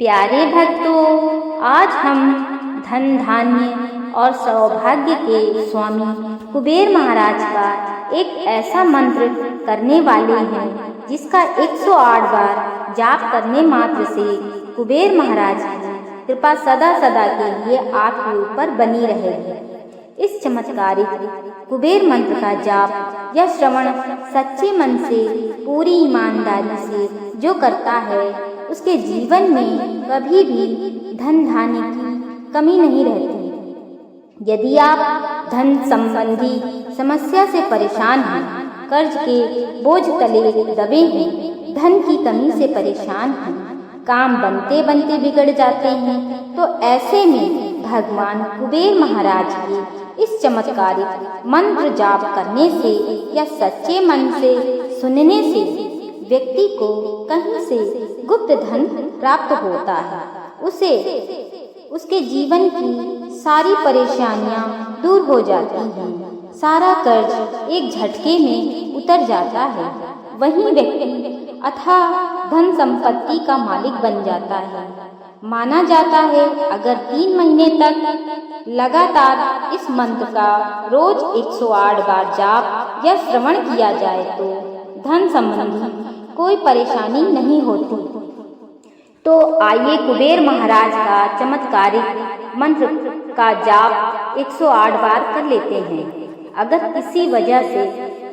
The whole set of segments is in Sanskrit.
प्यारे भक्तों, आज हम धन धान्य और सौभाग्य के स्वामी कुबेर महाराज का एक ऐसा मंत्र करने वाले हैं जिसका 108 बार जाप करने मात्र से कुबेर महाराज की कृपा सदा सदा के लिए आपके ऊपर बनी रहेगी। इस चमत्कारिक कुबेर मंत्र का जाप या श्रवण सच्चे मन से पूरी ईमानदारी से जो करता है उसके जीवन में कभी भी धन धान्य की कमी नहीं रहती। यदि आप धन संबंधी समस्या से परेशान हैं, कर्ज के बोझ तले दबे हैं, धन की कमी से परेशान हैं, काम बनते बनते बिगड़ जाते हैं, तो ऐसे में भगवान कुबेर महाराज के इस चमत्कारिक मंत्र जाप करने से या सच्चे मन से सुनने से व्यक्ति को कहीं से गुप्त धन प्राप्त होता है। उसे उसके जीवन की सारी परेशानियां दूर हो जाती हैं, सारा कर्ज एक झटके में उतर जाता है। वहीं व्यक्ति अथाह धन संपत्ति का मालिक बन जाता है। माना जाता है अगर 3 महीने तक लगातार इस मंत्र का रोज 108 बार जाप या श्रवण किया जाए तो धन संबंधी कोई परेशानी नहीं होती। तो आइए कुबेर महाराज का चमत्कारिक मंत्र का जाप 108 बार कर लेते हैं। अगर किसी वजह से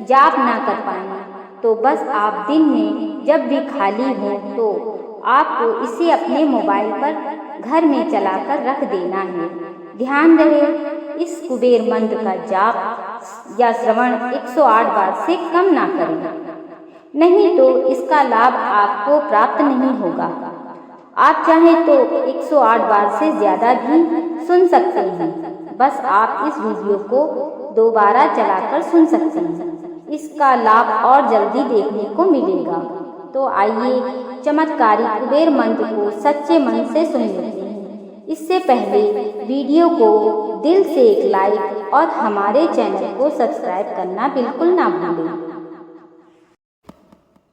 जाप ना कर पाए तो बस आप दिन में जब भी खाली हो तो आपको इसे अपने मोबाइल पर घर में चलाकर रख देना है। ध्यान रहे इस कुबेर मंत्र का जाप या श्रवण 108 बार से कम ना करें, नहीं तो इसका लाभ आपको प्राप्त नहीं होगा। आप चाहें तो 108 बार से ज़्यादा भी सुन सकते हैं। बस आप इस वीडियो को दोबारा चलाकर सुन सकते हैं, इसका लाभ और जल्दी देखने को मिलेगा। तो आइए चमत्कारी कुबेर मंत्र को सच्चे मन से सुन लेते हैं। इससे पहले वीडियो को दिल से एक लाइक और हमारे चैनल को सब्सक्राइब करना बिल्कुल ना भूलें।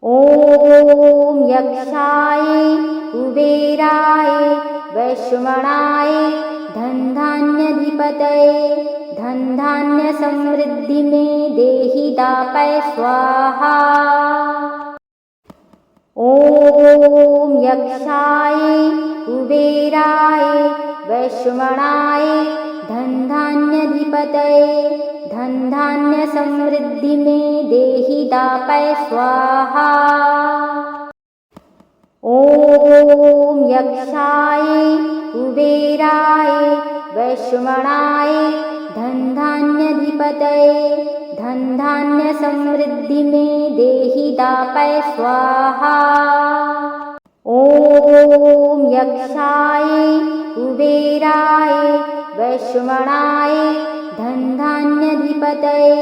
ओम यक्षाय कुबेराय वैश्वणाय धन धान्याधिपतये धन धान्य समृद्धि में देहि दापय स्वाहा। ओम यक्षाय कुबेराय वैश्वणाय धन धान्याधिपतये धन धान्य समृद्धि में देहि दापय स्वाहा। ओम यक्षाय कुबेराय वैश्वणाय धन धान्याधिपतये धन धान्य समृद्धि में देहि दापय स्वाहा। ओम यक्षाय कुबेराय वैश्वणाय धन धान्याधिपतये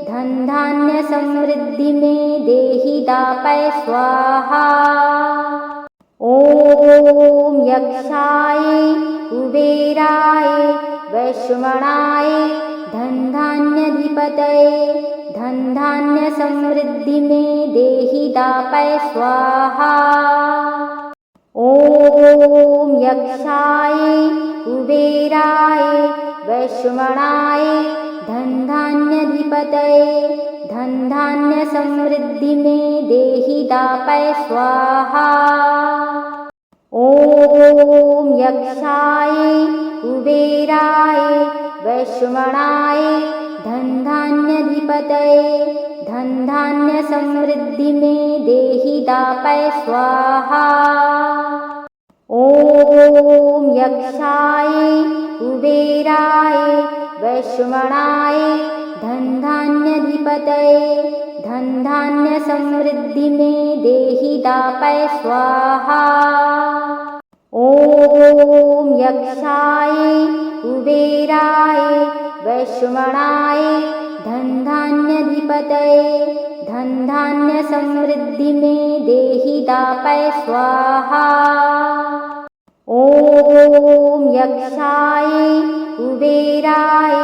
धन धान्य समृद्धि में देहि दापय स्वाहा। ओम यक्षाय कुबेराय वैश्वणाय धन धान्याधिपतये धन धान्य समृद्धि में देहि दापय स्वाहा। ओम यक्षाय कुबेराय वैश्वणाय धन धान्याधिपतये धन धान्य समृद्धि में देहि दापय स्वाहा। ओम यक्षाय कुबेराय वैश्वणाय धन धान्याधिपतये धन धान्य समृद्धि में देहि दापय स्वाहा। ओम यक्षाय कुबेराय वैश्वणाय धन धान्याधिपतये धन धान्य समृद्धि में देहि दापय स्वाहा। ओम यक्षाय कुबेराय वैश्वणाय धन धान्याधिपतये धन धान्य समृद्धि में देहि दापय स्वाहा। ओम यक्षाय कुबेराय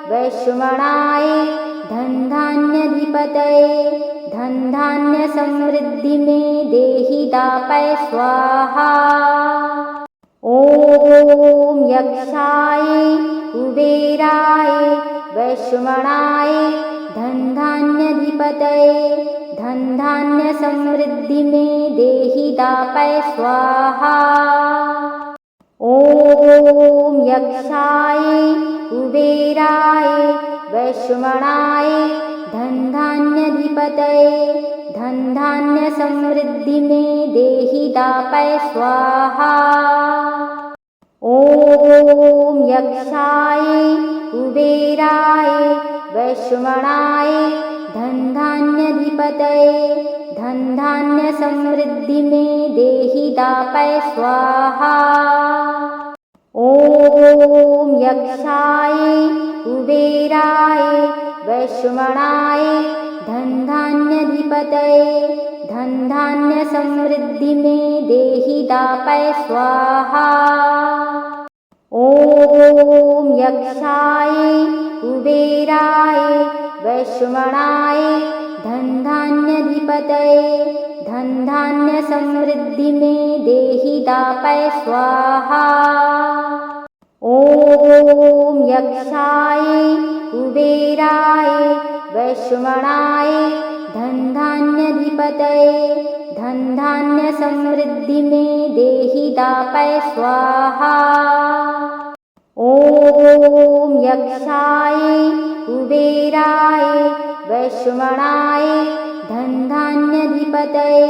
वैश्वणाय धन धान्याधिपतये धन धान्य समृद्धि में देहि दापय स्वाहा। यक्षाय कुबेराय वैश्वनाय धनधान्याधिपतये धनधान्य समृद्धि में देहि दापय स्वाहा। ओम यक्षाय कुबेराय वैश्वनाय धनधान्याधिपतये धनधान्य समृद्धि में देहि दापय स्वाहा। ओम यक्षाय कुबेराय वैश्वनाय धनधान्याधिपतये धनधान्य समृद्धि में देहि दापय स्वाहा। ओम यक्षाय कुबेराय वैश्वनाय धनधान्याधिपतये धनधान्य समृद्धि में देहि दापय स्वाहा। ओम यक्षाय कुबेराय वैश्वनाय धनधान्याधिपतये धनधान्य समृद्धि में देहि दापय स्वाहा। ओम यक्षाय कुबेराय वैश्वनाय धनधान्याधिपतये धनधान्य समृद्धि में देहि दापय स्वाहा। ओम यक्षाय कुबेराय वैश्वनाय धनधान्याधिपतये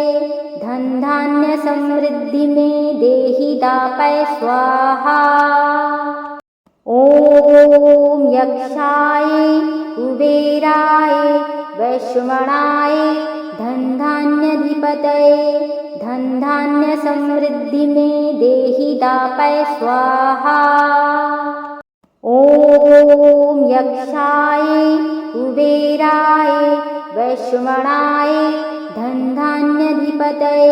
धनधान्य समृद्धि में देहि दापय स्वाहा। ओम यक्षाय कुबेराय वैश्वनाय धनधान्याधिपतये धनधान्य समृद्धि में देहि दापय स्वाहा। ओम यक्षाय कुबेराय वैश्वनाय धनधान्याधिपतये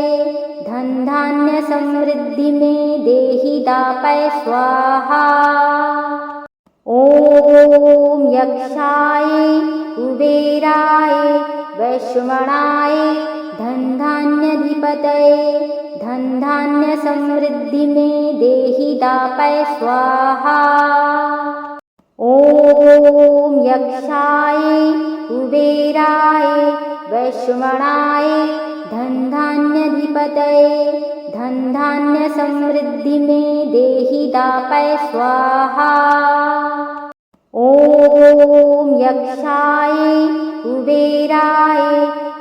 धनधान्य समृद्धि में देहि दापय स्वाहा। ओम यक्षाय कुबेराय वैश्वनाय धनधान्याधिपतये धनधान्य समृद्धि में देहि दापय स्वाहा। ओम यक्षाय कुबेराय वैश्वनाय धनधान्याधिपतये धनधान्य समृद्धि में देहि दापय स्वाहा। ओम यक्षाय कुबेराय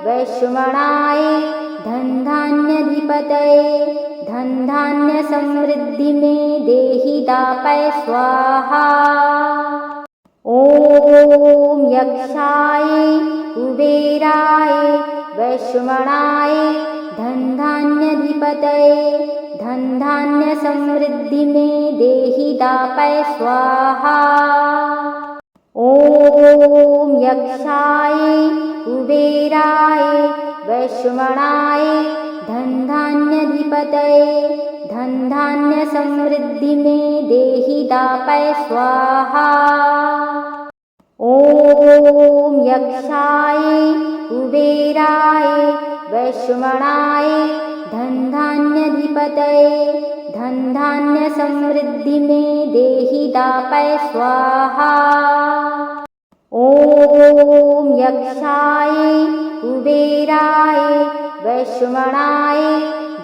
वैश्वनाय धनधान्याधिपतये धनधान्य समृद्धि में देहि दापय स्वाहा। ओम यक्षाय कुबेराय वैश्वनाय धनधान्याधिपतये धनधान्य समृद्धि में देहि दापय स्वाहा। ओम यक्षाय कुबेराय वैश्वनाय धनधान्याधिपतये धनधान्य समृद्धि में देहि दापय स्वाहा। ओम यक्षाय कुबेराय वैश्वनाय धनधान्याधिपतये धनधान्य समृद्धि में देहि दापय स्वाहा। ओम यक्षाय कुबेराय वैश्वनाय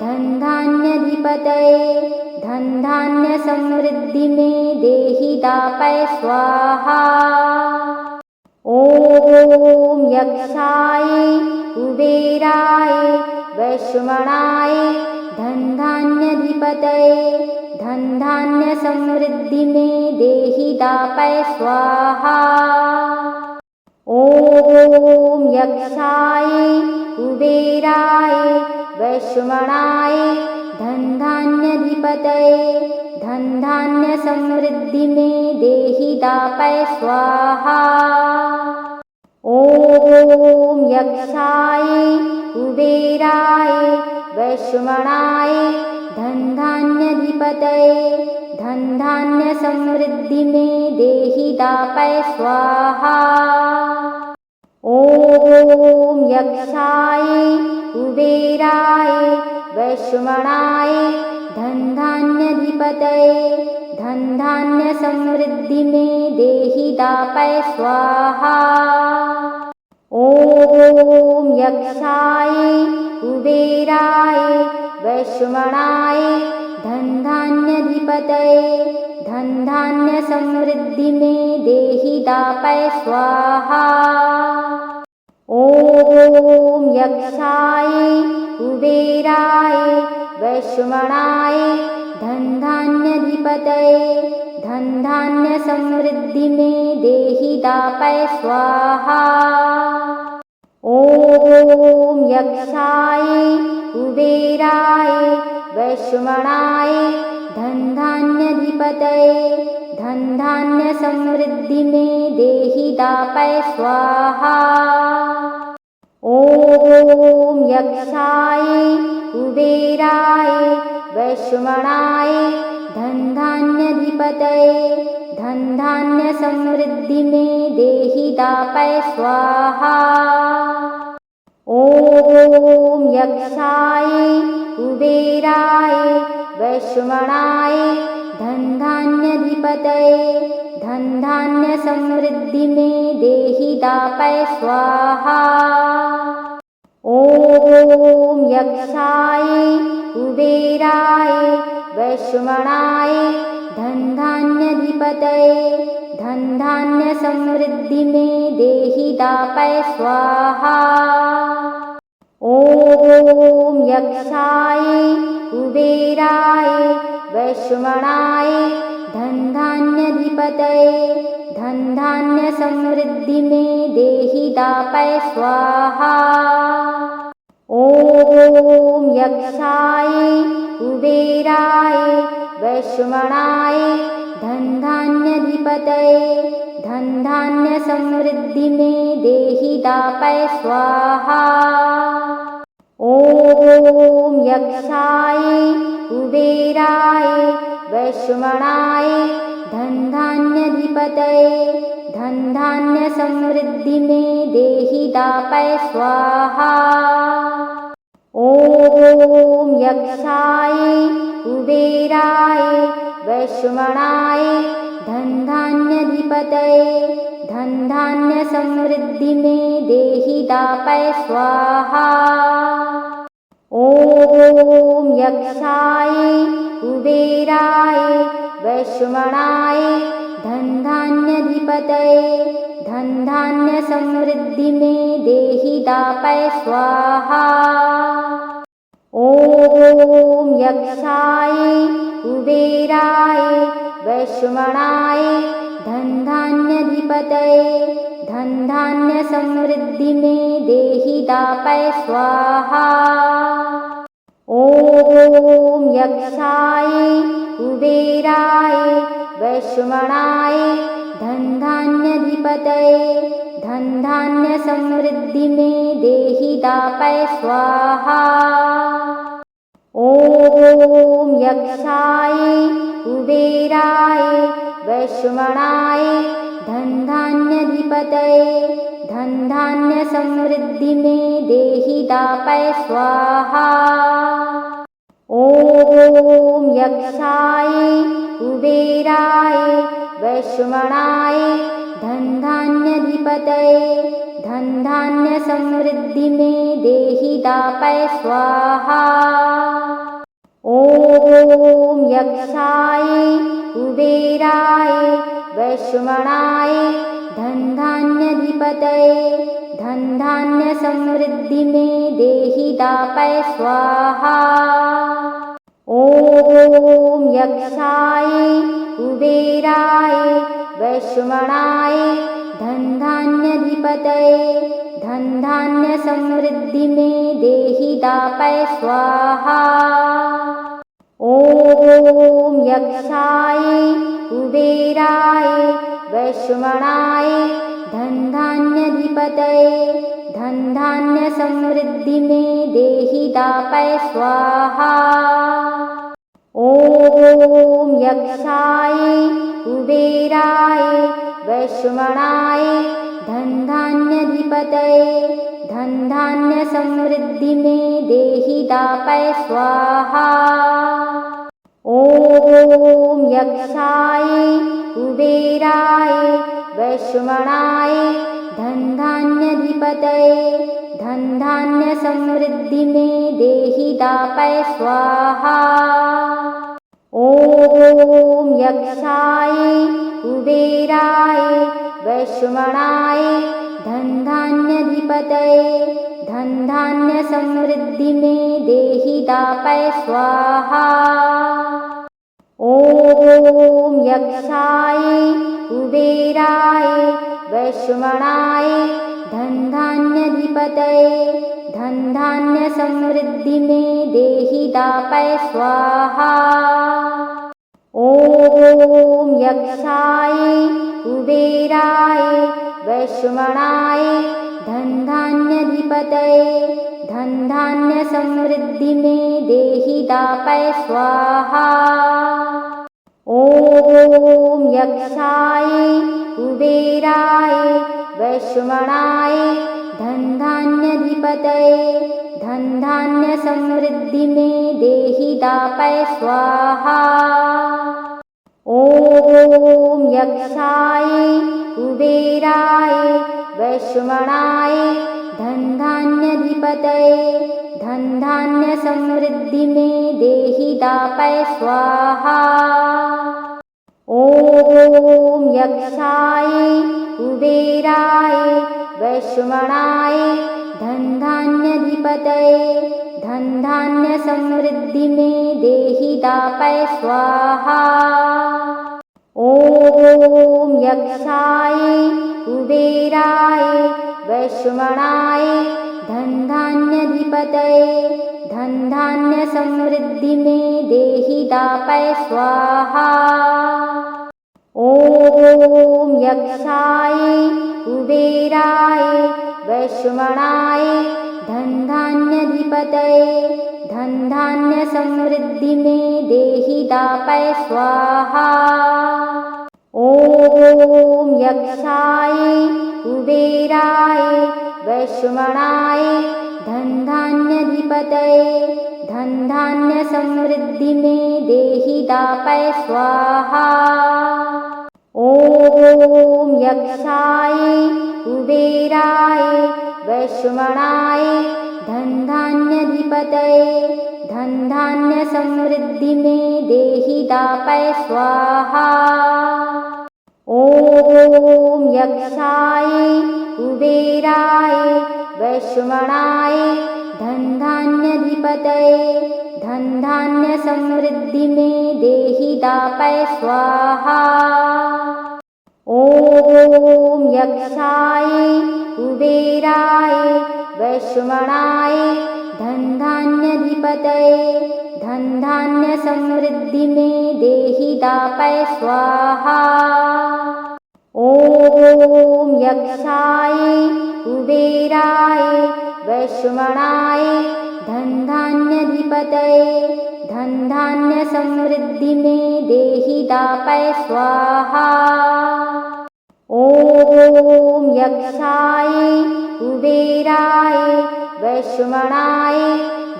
धनधान्याधिपतये धनधान्य समृद्धि में देहि दापय स्वाहा। ओम यक्षाय कुबेराय वैश्वनाय धनधान्याधिपतये धनधान्य समृद्धि में देहि दापय स्वाहा। ओम यक्षाय कुबेराय वैश्वनाय धनधान्याधिपतये धनधान्य समृद्धि में देहि दापय स्वाहा। ओम यक्षाय कुबेराय वैश्वनाय धनधान्याधिपतये धनधान्य समृद्धि में देहि दापय स्वाहा। ओम यक्षाय कुबेराय वैश्वनाय धनधान्याधिपतये धन धान्य समृद्धि में देहि दापय स्वाहा। ओम यक्षाय कुबेराय वैश्वमणाय धन धान्याधिपतये धन धान्य समृद्धि में देहि दापय स्वाहा। ओम यक्षाय कुबेराय वैश्वमणाय धन धान्याधिपतये धन धान्य समृद्धि में देहि दापय स्वाहा। ओम यक्षाय कुबेराय वैश्वमणाय धन धान्याधिपतये धन धान्य समृद्धि में देहि दापय स्वाहा। ओम यक्षाय कुबेराय वैश्वमणाय धन धान्याधिपतये धन धान्य समृद्धि में देहि दापय स्वाहा। ओम यक्षाय कुबेराय वैश्वमणाय धन धान्याधिपतये धन धान्य समृद्धि में देहि दापय स्वाहा। ओम यक्षाय कुबेराय वैश्वमणाय धन धान्याधिपतये धन धान्य समृद्धि में देहि दापय स्वाहा। ओम यक्षाय कुबेराय वैश्वमणाय धन धान्याधिपतये धन धान्य समृद्धि में देहि दापय स्वाहा। ओम यक्षाय कुबेराय वैश्वमणाय धन धान्याधिपतये धन धान्य समृद्धि में देहि दापय स्वाहा। ओम यक्षाय कुबेराय वैश्वमणाय धन धान्याधिपतये धन धान्य समृद्धि में देहि दापय स्वाहा। ओम यक्षाय कुबेराय वैश्वमणाय धन धान्याधिपतये धन धान्य समृद्धि में देहि दापय स्वाहा। ओम यक्षाय कुबेराय वैश्वमणाय धन धान्याधिपतये धन धान्य समृद्धि में देहि दापय स्वाहा। ओम यक्षाय कुबेराय वैश्वमणाय धन धान्याधिपतये धन धान्य समृद्धि में देहि दापय स्वाहा। ओम यक्षाय कुबेराय वैश्वमणाय धन धान्याधिपतये धन धान्य समृद्धि में देहि दापय स्वाहा। ओम यक्षाय कुबेराय वैश्वमणाय धन धान्याधिपतये धन धान्य समृद्धि में देहि दापय स्वाहा। ओम यक्षाय कुबेराय वैश्वमणाय धन धान्याधिपतये धन धान्य समृद्धि में देहि दापय स्वाहा। ओम यक्षाय कुबेराय वैश्वमणाय धन धान्याधिपतये धन धान्य समृद्धि में देहि दापय स्वाहा। ओम यक्षाय कुबेराय वैश्वमणाय धन धान्याधिपतये धन धान्य समृद्धि में देहि दापय स्वाहा। ओम यक्षाय कुबेराय वैश्वमणाय धन धान्याधिपतये धन धान्य समृद्धि में देहि दापय स्वाहा। ओम यक्षाय कुबेराय वैश्वमणाय धन धान्याधिपतये धन धान्य समृद्धि में देहि दापय स्वाहा। ओम यक्षाय कुबेराय वैश्वमणाय धनधान्याधिपतये धनधान्य समृद्धि में देहि दापय स्वाहा। ओम यक्षाय कुबेराय वैश्वमणाय धनधान्याधिपतये धनधान्य समृद्धि में देहि दापय स्वाहा। ओम यक्षाय कुबेराय वैश्वमणाय धनधान्याधिपतये धनधान्य समृद्धि में देहि दापय स्वाहा। ओम यक्षाय कुबेराय वैश्वमणाय धनधान्याधिपतये धनधान्य समृद्धि में देहि दापय स्वाहा। ओम यक्षाय कुबेराय वैश्वमणाय धनधान्याधिपतये धनधान्य समृद्धि में देहि दापय स्वाहा। ओम यक्षाय कुबेराय वैश्वमणाय धनधान्याधिपतये धनधान्य समृद्धि में देहि दापय स्वाहा। ओम यक्षाय कुबेराय वैश्वमणाय धनधान्याधिपतये धनधान्य समृद्धि में देहि दापय स्वाहा। ओम यक्षाय कुबेराय वैश्वमणाय धनधान्याधिपतये धनधान्य समृद्धि में देहि दापय स्वाहा। ओम यक्षाय कुबेराय वैश्वमणाय धनधान्याधिपतये धनधान्य समृद्धि में देहि दापय स्वाहा। ओम यक्षाय कुबेराय वैश्वमणाय धनधान्याधिपतये धनधान्य समृद्धि में देहि दापय स्वाहा। ओम यक्षाय कुबेराय वैश्वमणाय धनधान्याधिपतये धनधान्य समृद्धि में देहि दापय स्वाहा। ओम यक्षाय कुबेराय वैश्वमणाय धनधान्याधिपतये धनधान्य समृद्धि में देहि दापय स्वाहा। ओम यक्षाय कुबेराय वैश्वमणाय धनधान्याधिपतये धनधान्य समृद्धि में देहि दापय स्वाहा। ओम यक्षाय कुबेराय वैश्वमणाय धनधान्याधिपतये धनधान्य समृद्धि में देहि दापय स्वाहा। ओम यक्षाय कुबेराय वैश्वमणाय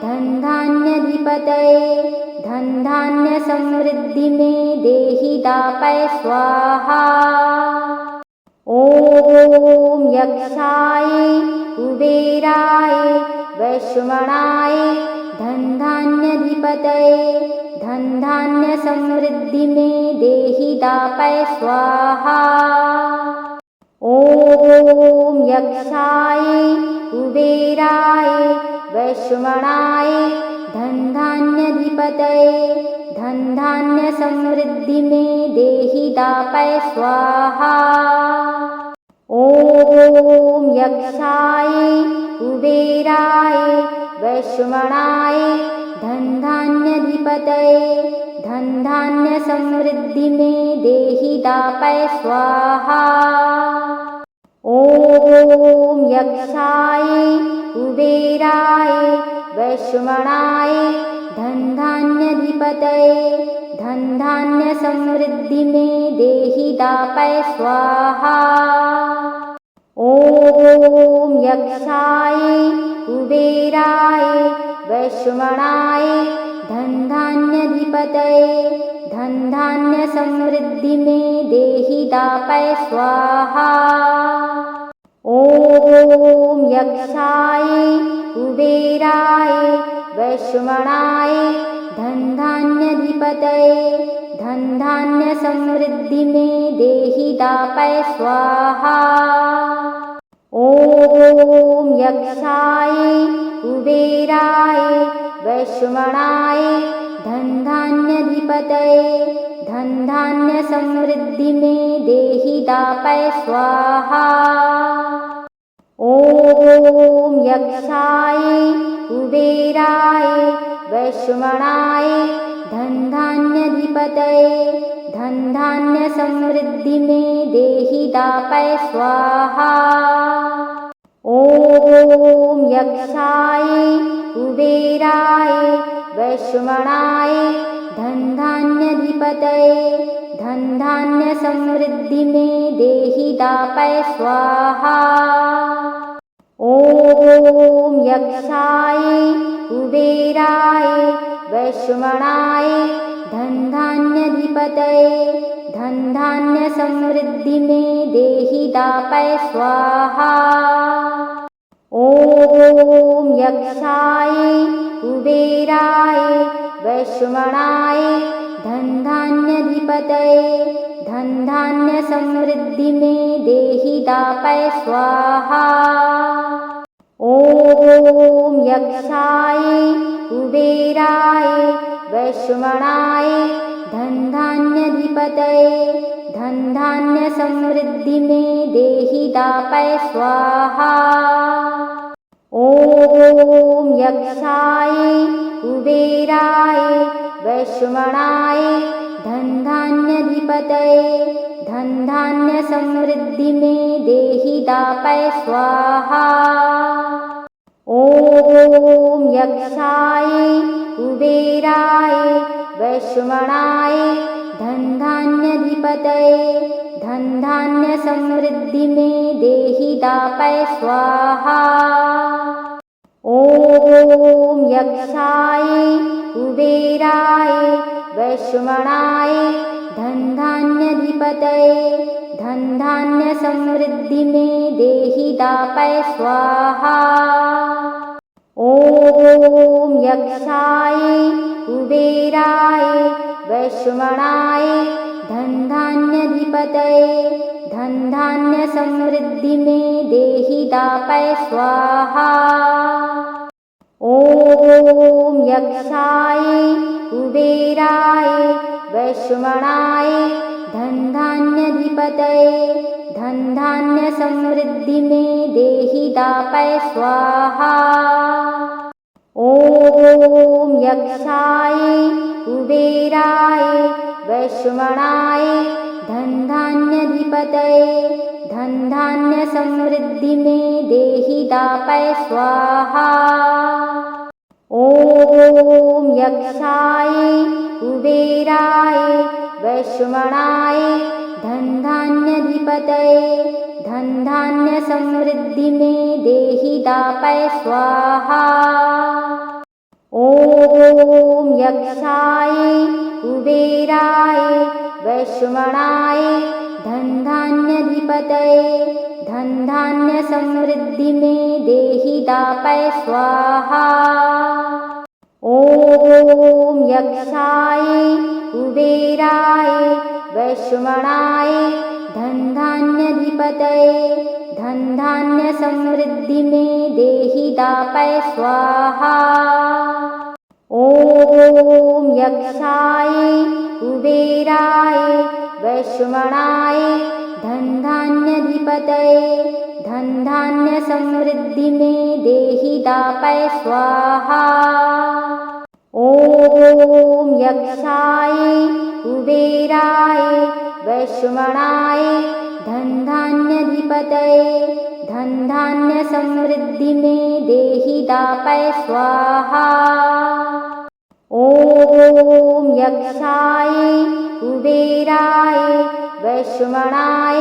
धनधान्याधिपतये धनधान्य समृद्धि में देहि दापय स्वाहा। ओम यक्षाय कुबेराय वैश्वमणाय धनधान्याधिपतये धनधान्य समृद्धि में देहि दापय स्वाहा। ओम यक्षाय कुबेराय वैश्वमणाय धनधान्याधिपतये धनधान्य समृद्धि में देहि दापय स्वाहा। ओम यक्षाय कुबेराय वैश्वमणाय धनधान्याधिपतये धनधान्य समृद्धि में देहि दापय स्वाहा। ओम यक्षाय कुबेराय वैश्वमणाय धनधान्याधिपतये धनधान्य समृद्धि में देहि दापय स्वाहा। ओम यक्षाय कुबेराय वैश्वमणाय धनधान्याधिपतये धन धान्य समृद्धि में देहि दापय स्वाहा। ओम यक्षाय कुबेराय वैश्वनाय धन धान्याधिपतये धन धान्य समृद्धि में देहि दापय स्वाहा। ओम यक्षाय कुबेराय वैश्वनाय धन धान्याधिपतये धन धान्य समृद्धि में देहि दापय स्वाहा। ओम यक्षाय कुबेराय वैश्वनाय धन धान्याधिपतये धन धान्य समृद्धि में देहि दापय स्वाहा। ओम यक्षाय कुबेराय वैश्वनाय धन धान्याधिपतये धन धान्य समृद्धि में देहि दापय स्वाहा। ओम यक्षाय कुबेराय वैश्वनाय धन धान्याधिपतये धन धान्य समृद्धि में देहि दापय स्वाहा। ओम यक्षाय कुबेराय वैश्वनाय धन धान्याधिपतये धन धान्य समृद्धि में देहि दापय स्वाहा। ओम यक्षाय कुबेराय वैश्वनाय धन धान्याधिपतये धन धान्य समृद्धि में देहि दापय स्वाहा। ओम यक्षाय कुबेराय वैश्वनाय धन धान्याधिपतये धन धान्य समृद्धि में देहि दापय स्वाहा। ओम यक्षाय कुबेराय वैश्वनाय धन धान्याधिपतये धन धान्य समृद्धि में देहि दापय स्वाहा। ओम यक्षाय कुबेराय वैश्वनाय धन धान्याधिपतये धन धान्य समृद्धि में देहि दापय स्वाहा। ओम यक्षाय कुबेराय वैश्वनाय धन धान्याधिपतये धन धान्य समृद्धि में देहि दापय स्वाहा। ओम यक्षाय कुबेराय वैश्वनाय धन धान्याधिपतये धन धान्य समृद्धि में देहि दापय स्वाहा। ओम यक्षाय कुबेराय वैश्वनाय धन धान्याधिपतये धन धान्य समृद्धि में देहि दापय स्वाहा। ओम यक्षाय कुबेराय वैश्वनाय धन धान्याधिपतये धन धान्य समृद्धि में देहि दापय स्वाहा। ओम यक्षाय कुबेराय वैश्वनाय धन धान्याधिपतये धन धान्य समृद्धि में देहि दापय स्वाहा। ओम यक्षाय कुबेराय वैश्वनाय धन धान्याधिपतये धन धान्य समृद्धि में देहि दापय स्वाहा। ओम यक्षाय कुबेराय वैश्वनाय धन धान्याधिपतये धन धान्य समृद्धि में देहि दापय स्वाहा। ओम यक्षाय कुबेराय वैश्वनाय धन धान्याधिपतये धन धान्य समृद्धि में देहि दापय स्वाहा। ओम यक्षाय कुबेराय वैश्वनाय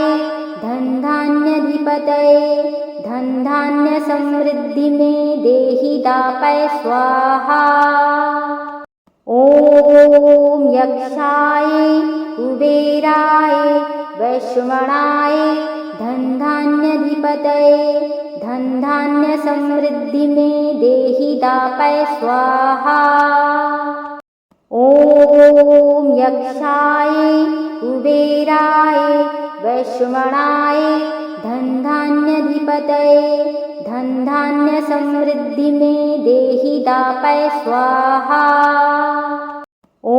धन धान्याधिपतये धन धान्य समृद्धि में देहि दापय स्वाहा। ॐ यक्षाय कुबेराय वैश्वमणाय धनधान्याधिपतये धनधान्य समृद्धि में देहि दापय स्वाहा। ॐ यक्षाय कुबेराय वैश्वमणाय धनधान्याधिपतये धनधान्य समृद्धि में देहि दापय स्वाहा। ॐ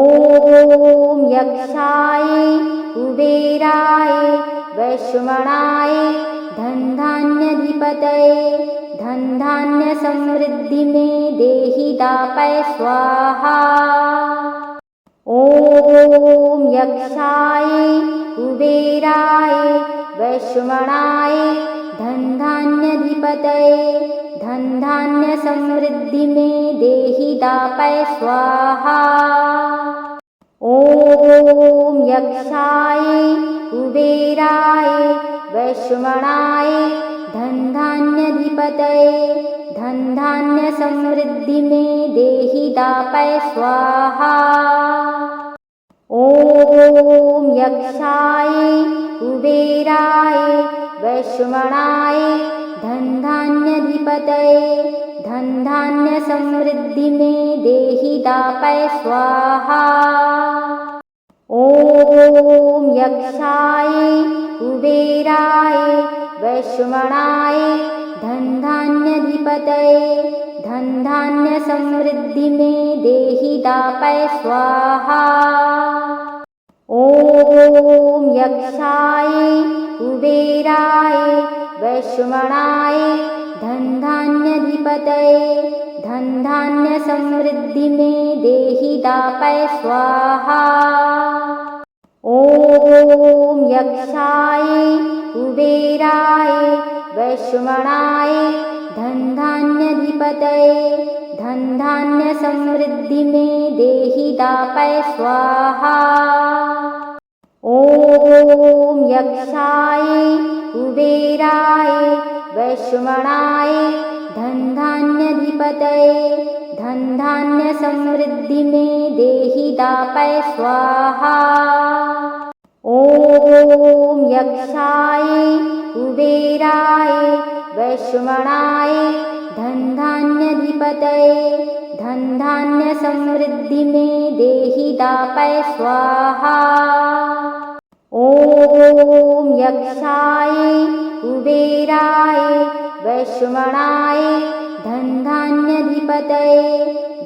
यक्षाय कुबेराय वैश्वमणाय धनधान्याधिपतये धनधान्य समृद्धि में देहि दापय स्वाहा। ॐ यक्षाय कुबेराय वैश्वमणाय धनधान्याधिपतये धनधान्य समृद्धि में देहि दापय स्वाहा। ॐ यक्षाय कुबेराय वैश्वमणाय धनधान्याधिपतये धनधान्य समृद्धि में देहि दापय स्वाहा। ॐ यक्षाय कुबेराय वैश्वमणाय धनधान्याधिपतये धनधान्य समृद्धि में देहि दापय स्वाहा। ॐ यक्षाय कुबेराय वैश्वमणाय धनधान्याधिपतये धनधान्य समृद्धि में देहि दापय स्वाहा। ॐ यक्षाय कुबेराय वैश्वमणाय धनधान्याधिपतये धनधान्य समृद्धि में देहि दापय स्वाहा। ॐ यक्षाय कुबेराय वैश्वमणाय धनधान्याधिपतये धनधान्य समृद्धि में देहि दापय स्वाहा। ॐ यक्षाय कुबेराय वैश्वमणाय धनधान्याधिपतये धनधान्य समृद्धि में देहि दापय स्वाहा। ॐ यक्षाय कुबेराय वैश्वमणाय धनधान्याधिपतये धनधान्य समृद्धि में देहि दापय स्वाहा। ॐ यक्षाय कुबेराय वैश्वमणाय धनधान्याधिपतये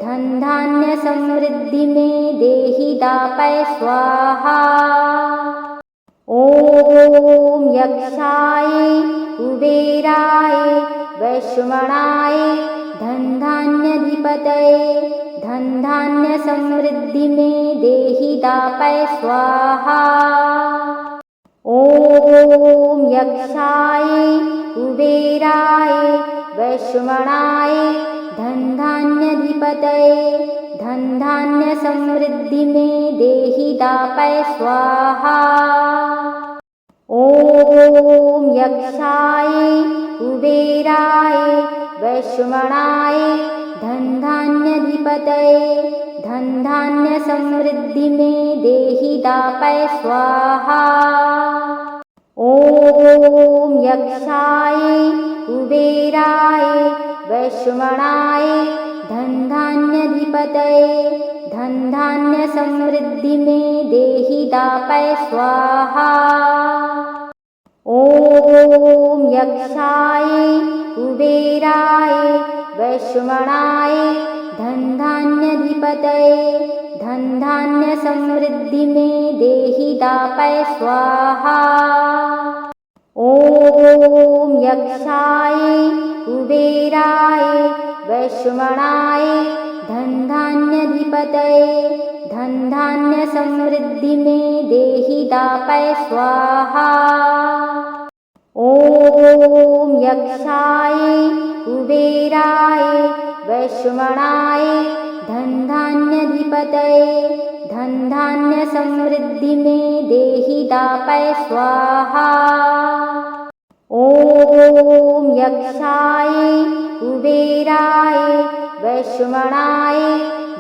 धनधान्य समृद्धि में देहि दापय स्वाहा। ॐ यक्षाय कुबेराय वैश्वमणाय धनधान्याधिपतये धनधान्य समृद्धि में देहि दापय स्वाहा। ॐ यक्षाय कुबेराय वैश्वमणाय धनधान्याधिपतये धनधान्य समृद्धि में देहि दापय स्वाहा। ॐ यक्षाय कुबेराय वैश्वमणाय धनधान्याधिपतये धनधान्य समृद्धि में देहि दापय स्वाहा। ॐ यक्षाय कुबेराय वैश्वमणाय धनधान्याधिपतये धनधान्य समृद्धि में देहि दापय स्वाहा। ॐ यक्षाय कुबेराय वैश्वमणाय धनधान्याधिपतये धनधान्य समृद्धि में देहि दापय स्वाहा। ॐ यक्षाय कुबेराय वैश्वमणाय धनधान्याधिपतये धनधान्य समृद्धि में देहि दापय स्वाहा। ॐ यक्षाय कुबेराय वैश्वमणाय धनधान्याधिपतये धनधान्य समृद्धि में देहि दापय स्वाहा। ॐ यक्षाय कुबेराय वैश्वमणाय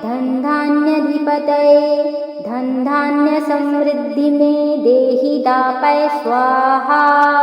धन धान्याधिपतये धन धान्य समृद्धि में देहि दापय स्वाहा।